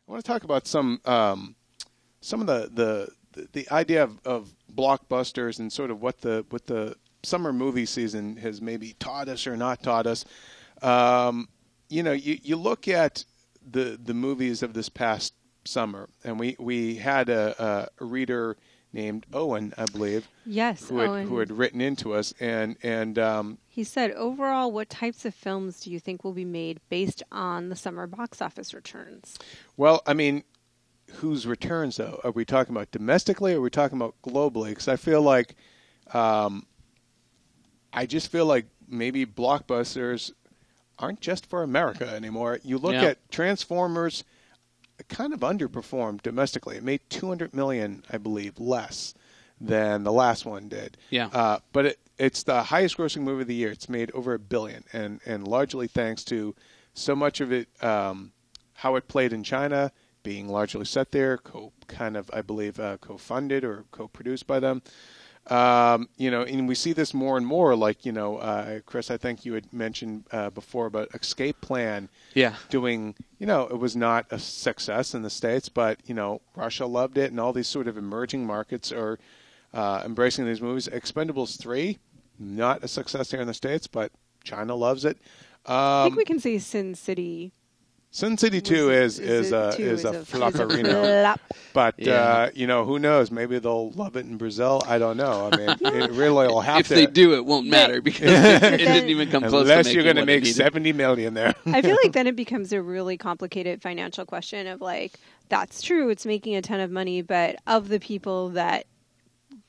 I want to talk about some of the idea of blockbusters and sort of what the summer movie season has maybe taught us or not taught us. You look at the movies of this past summer, and we had a reader named Owen, I believe. Yes, Owen. Who had written into us, and he said, overall, what types of films do you think will be made based on the summer box office returns? Well, I mean, whose returns, though? Are we talking about domestically or are we talking about globally? Because I feel like, I just feel like maybe blockbusters aren't just for America anymore. You look at Transformers, it kind of underperformed domestically. It made $200 million, I believe, less than the last one did. Yeah. But it's the highest grossing movie of the year. It's made over $1 billion, and largely thanks to so much of it, how it played in China, being largely set there, co-funded or co-produced by them. And we see this more and more, like, Chris, I think you had mentioned before about Escape Plan doing, it was not a success in the States, but, Russia loved it, and all these sort of emerging markets are embracing these movies. Expendables 3, not a success here in the States, but China loves it. I think we can say Sin City. Sin City 2 is a flopperino. But, who knows? Maybe they'll love it in Brazil. I don't know. I mean, it really will have to. If they do, it won't matter because it didn't even come close to unless making you're going to make needed. $70 million there. I feel like then it becomes a really complicated financial question of, like, that's true, it's making a ton of money, but of the people that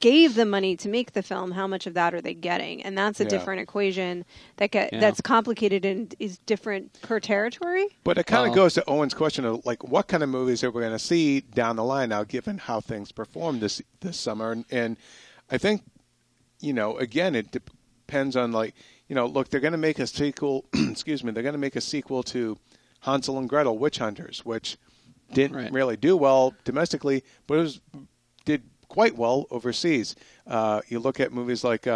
gave the money to make the film, how much of that are they getting? And that's a different equation that's complicated and is different per territory. But it kind of goes to Owen's question of, like, what kind of movies are we going to see down the line now, given how things performed this summer? And I think, again, it depends on, like, look, they're going to make a sequel. Excuse me, they're going to make a sequel to Hansel and Gretel: Witch Hunters, which didn't really do well domestically, but did quite well overseas. You look at movies like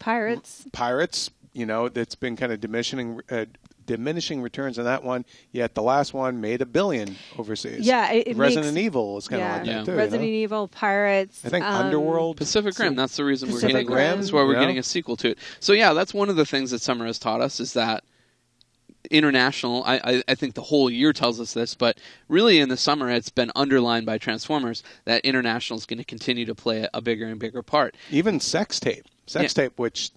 Pirates, that's been kind of diminishing returns on that one, yet the last one made $1 billion overseas. Yeah, Resident Evil is kind of like that too. Resident Evil, Pirates. I think Underworld. Pacific Rim, that's the reason we're Pacific getting Rim. That's why we're getting a sequel to it. So that's one of the things that summer has taught us is that international, I think the whole year tells us this, but really in the summer it's been underlined by Transformers that international is going to continue to play a bigger and bigger part. Even Sex Tape, which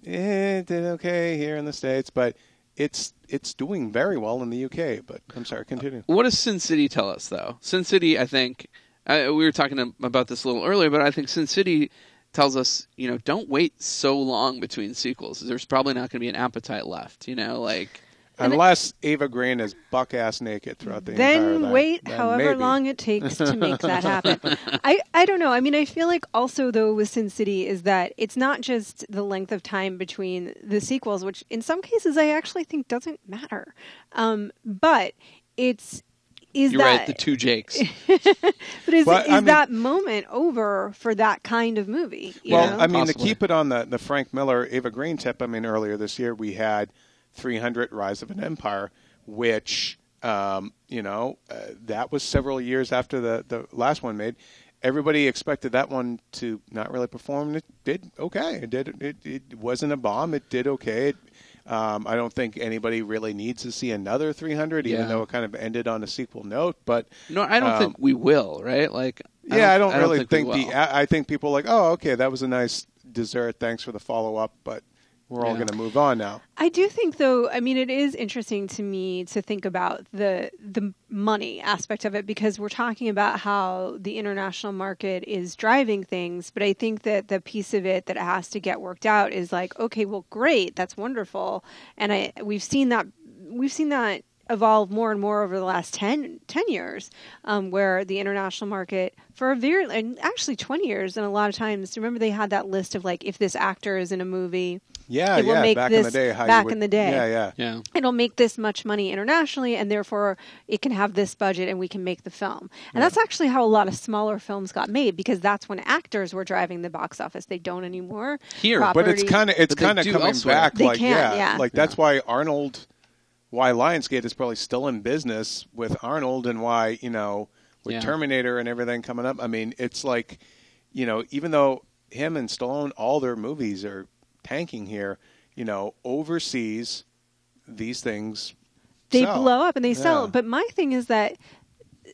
did okay here in the States, but it's doing very well in the UK. But I'm sorry, continue. What does Sin City tell us, though? Sin City, I think, we were talking about this a little earlier, but I think Sin City tells us, don't wait so long between sequels. There's probably not going to be an appetite left, Unless Ava Green is buck-ass naked throughout the entire thing. Then wait however long it takes to make that happen. I don't know. I mean, I feel like also, though, with Sin City is that it's not just the length of time between the sequels, which in some cases I actually think doesn't matter. But you're right, the two Jakes. But is that moment over for that kind of movie? I mean, to keep it on the Frank Miller, Ava Green tip, earlier this year we had 300 Rise of an Empire, which, that was several years after the last one made. Everybody expected that one to not really perform. It did okay. It wasn't a bomb. It did okay. I don't think anybody really needs to see another 300, even though it kind of ended on a sequel note. But no, I don't think we will, right? I don't really think I think people are like, oh, okay, that was a nice dessert. Thanks for the follow-up, but we're all going to move on now. I do think, though, it is interesting to me to think about the money aspect of it, because we're talking about how the international market is driving things, but I think that the piece of it that has to get worked out is like, okay, well, great, that's wonderful, and we've seen that evolve more and more over the last 10 years, where the international market and actually 20 years, and a lot of times, remember they had that list of, like, if this actor is in a movie, it will make back this, in the day. Yeah. It'll make this much money internationally, and therefore it can have this budget, and we can make the film. And that's actually how a lot of smaller films got made, because that's when actors were driving the box office. They don't anymore. But it's kind of coming back. That's why Arnold why Lionsgate is probably still in business with Arnold, and why, with Terminator and everything coming up. I mean, it's like, even though him and Stallone, all their movies are tanking here, overseas, these things they sell. blow up and they sell. But my thing is that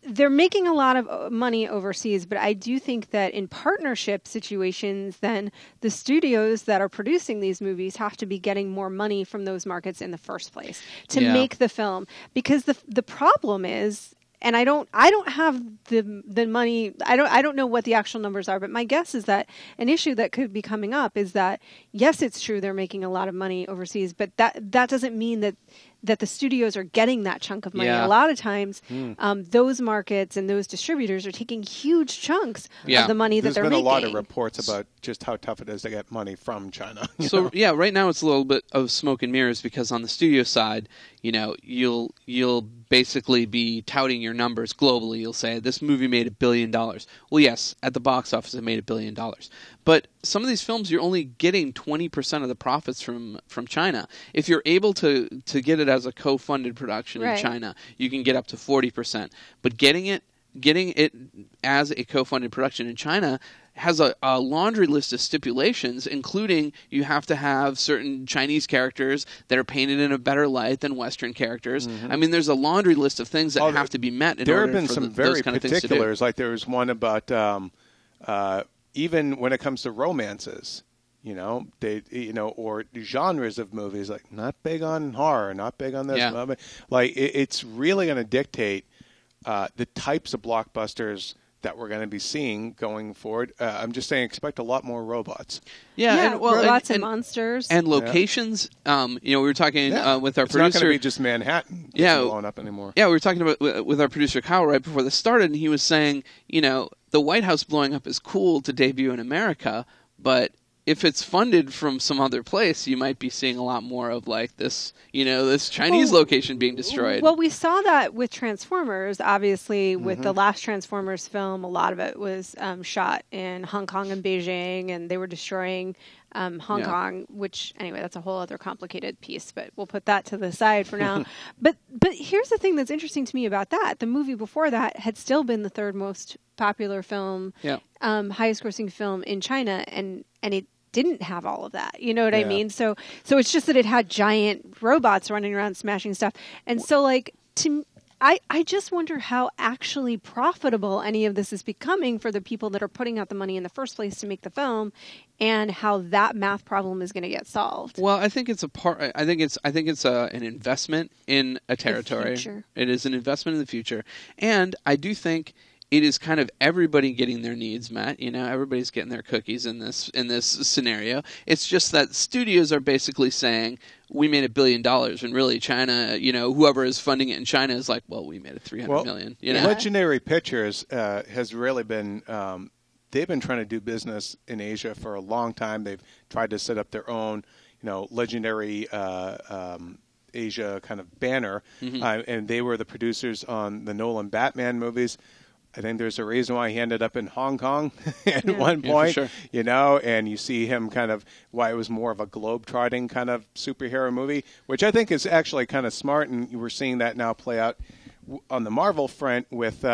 they're making a lot of money overseas, but I do think that in partnership situations, then the studios that are producing these movies have to be getting more money from those markets in the first place to make the film. Because the problem is, and I don't have the money. I don't know what the actual numbers are, but my guess is that an issue that could be coming up is that, yes, it's true they're making a lot of money overseas, but that doesn't mean that the studios are getting that chunk of money. A lot of times, those markets and those distributors are taking huge chunks of the money that they're making. There's been a lot of reports about just how tough it is to get money from China. So right now it's a little bit of smoke and mirrors, because on the studio side, you'll basically be touting your numbers globally. You'll say this movie made $1 billion. Well, yes, at the box office it made $1 billion, but some of these films you're only getting 20% of the profits from China. If you're able to get it as a co-funded production in China, you can get up to 40%. But getting it as a co-funded production in China has a laundry list of stipulations, including you have to have certain Chinese characters that are painted in a better light than Western characters. I mean, there's a laundry list of things that have to be met in order for those kind of things to do. There have been some very particulars, like there was one about even when it comes to romances, or genres of movies, like not big on horror, not big on this. Like it's really going to dictate the types of blockbusters that we're going to be seeing going forward. I'm just saying, expect a lot more robots. Robots and monsters. And locations. We were talking with our producer. It's not going to be just Manhattan blowing up anymore. Yeah, we were talking about with our producer Kyle right before this started, and he was saying, the White House blowing up is cool to debut in America, but if it's funded from some other place, you might be seeing a lot more of like this, this Chinese location being destroyed. Well, we saw that with Transformers. Obviously, with the last Transformers film, a lot of it was shot in Hong Kong and Beijing, and they were destroying Hong Kong, which, anyway, that's a whole other complicated piece, but we'll put that to the side for now. But here's the thing that's interesting to me about that. The movie before that had still been the third most popular film, highest grossing film in China, and it didn't have all of that. You know what I mean? So it's just that it had giant robots running around smashing stuff. And so I just wonder how actually profitable any of this is becoming for the people that are putting out the money in the first place to make the film, and how that math problem is going to get solved. Well, I think it's I think it's an investment in a territory. It is an investment in the future, and I do think it is kind of everybody getting their needs met. Everybody's getting their cookies in this scenario. It's just that studios are basically saying, we made $1 billion, and really China, whoever is funding it in China is like, well, we made it $300 million. Legendary Pictures has really been. They've been trying to do business in Asia for a long time. They've tried to set up their own, Legendary Asia kind of banner, and they were the producers on the Nolan Batman movies. I think there's a reason why he ended up in Hong Kong at one point, for sure. And you see him kind of why it was more of a globe-trotting kind of superhero movie, which I think is actually kind of smart, and we're seeing that now play out on the Marvel front with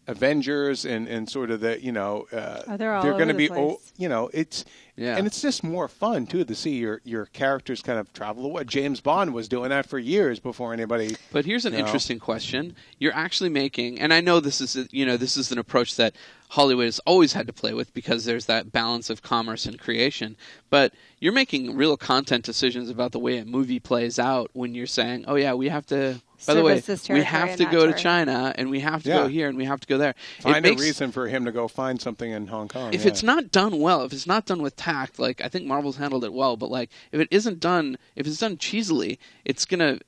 Avengers and sort of the, they're going to be, place. And it's just more fun, too, to see your characters kind of travel. What James Bond was doing that for years before anybody. But here's an interesting question. You're actually making, and I know this is an approach that Hollywood has always had to play with because there's that balance of commerce and creation. But you're making real content decisions about the way a movie plays out when you're saying, oh, yeah, we have to. By the way, we have to go to China, and we have to go here, and we have to go there. Find a reason for him to go find something in Hong Kong. If it's not done well, if it's not done with tact, like I think Marvel's handled it well, but like if it isn't done, if it's done cheesily, it's gonna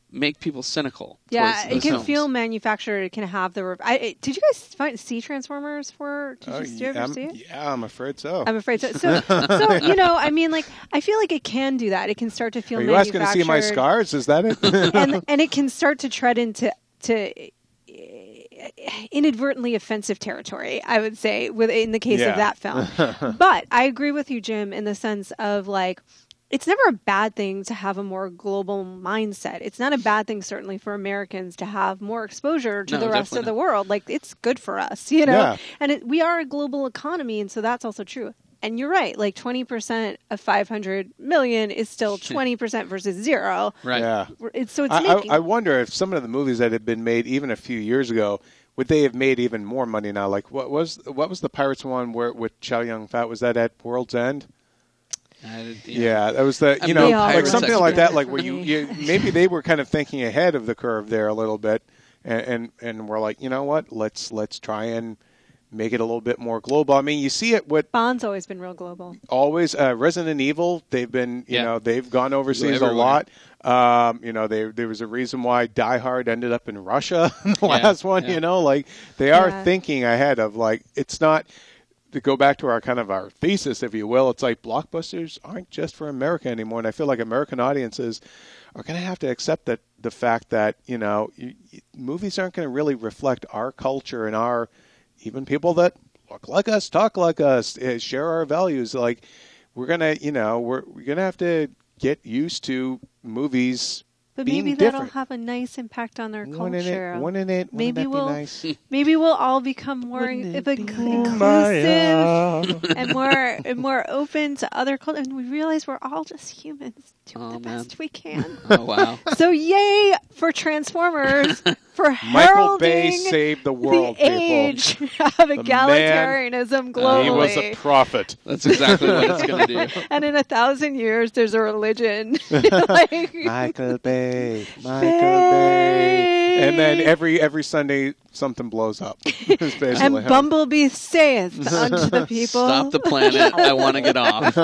make people cynical. Yeah, it can films. feel manufactured. It can have the. Did you guys see Transformers? Did you ever see it? Yeah, I'm afraid so. I'm afraid so. So I mean, like, I feel like it can do that. It can start to feel. Are you asking to see my scars? Is that it? and it can start to tread into inadvertently offensive territory, I would say, in the case of that film. But I agree with you, Jim, in the sense of like, it's never a bad thing to have a more global mindset. It's not a bad thing, certainly, for Americans to have more exposure to the rest of the world. Like, it's good for us, you know? Yeah. And we are a global economy, and so that's also true. And you're right, like 20% of 500 million is still 20% versus zero. Right. Yeah. I wonder if some of the movies that had been made even a few years ago, would they have made even more money now? Like, what was the Pirates one with Chow Yun-fat? Was that at World's End? Yeah, that was the like something like that. Like where you maybe they were kind of thinking ahead of the curve there a little bit, and we're like, you know what? Let's try and make it a little bit more global. I mean, you see it with Bond's always been real global. Always Resident Evil. They've been they've gone overseas a lot. There was a reason why Die Hard ended up in Russia in the last one. Yeah. Like they are thinking ahead of like it's not. To go back to our thesis, if you will, it's like blockbusters aren't just for America anymore, and I feel like American audiences are going to have to accept that the fact that movies aren't going to really reflect our culture and our even people that look like us, talk like us, share our values. Like we're gonna have to get used to movies. But being maybe different. that'll have a nice impact on our culture. Wouldn't that be nice? Maybe we'll all become more inclusive and more open to other cultures. And we realize we're all just humans doing the best we can. Oh wow! So yay for Transformers for Michael Bay heralding saved the world, age of egalitarianism globally. He was a prophet. That's exactly what it's going to do. And in 1,000 years, there's a religion. Michael Bay. And then every Sunday something blows up. And Bumblebee saith unto the people, "Stop the planet! I want to get off."